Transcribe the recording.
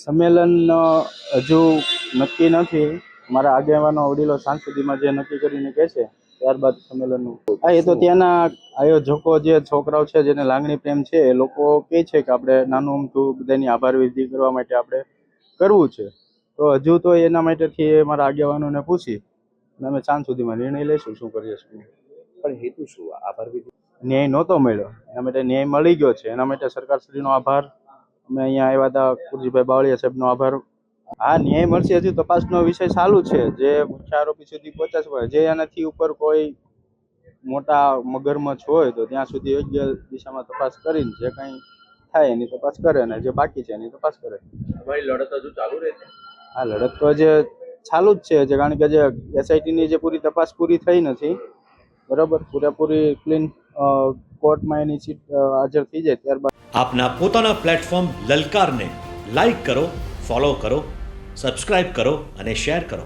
સંમેલન હજુ નક્કી નથી. મારા આગેવાનો વડીલો સાંજ સુધીમાં જે નક્કી કરીને કહે છે ત્યારબાદ સંમેલનનું. હા, એ તો ત્યાંના આયોજકો જે છોકરાઓ છે જેને લાગણી પ્રેમ છે એ લોકો કહે છે કે આપણે નાનું અમથું બધાની આભાર વિધિ કરવા માટે આપણે કરવું છે. તો હજુ તો એના માટેથી મારા આગેવાનોને પૂછી અને અમે સાંજ સુધીમાં નિર્ણય લઈશું શું કરીએ છીએ. પણ હેતુ શું આભાર વિધિ? ન્યાય નહોતો મળ્યો, એના માટે ન્યાય મળી ગયો છે. એના માટે સરકારશ્રીનો આભાર. અમે અહીંયા આવ્યા હતા, કુરજીભાઈ બાવળિયા સાહેબનો આભાર. હા, ન્યાય મળશે. હજુ તપાસનો વિષય ચાલુ છે. જે મુખ્ય આરોપી સુધી પહોંચાડશે, જે એનાથી ઉપર કોઈ મોટા મગરમચ્છ હોય તો ત્યાં સુધી યોગ્ય દિશામાં તપાસ કરીને જે કંઈ થાય એની તપાસ કરે અને જે બાકી છે એની તપાસ કરે. તમારી લડત હજુ ચાલુ રહેશે? હા, લડત તો જે ચાલુ જ છે, કારણ કે જે એસઆઈટીની જે પૂરી તપાસ પૂરી થઈ નથી, બરાબર, પૂરેપૂરી ક્લીન કોર્ટમાં એની સીટ હાજર થઈ જાય ત્યારબાદ આપના પોતાના પ્લેટફોર્મ લલકારને લાઈક કરો, ફોલો કરો, સબસ્ક્રાઇબ કરો અને શેર કરો.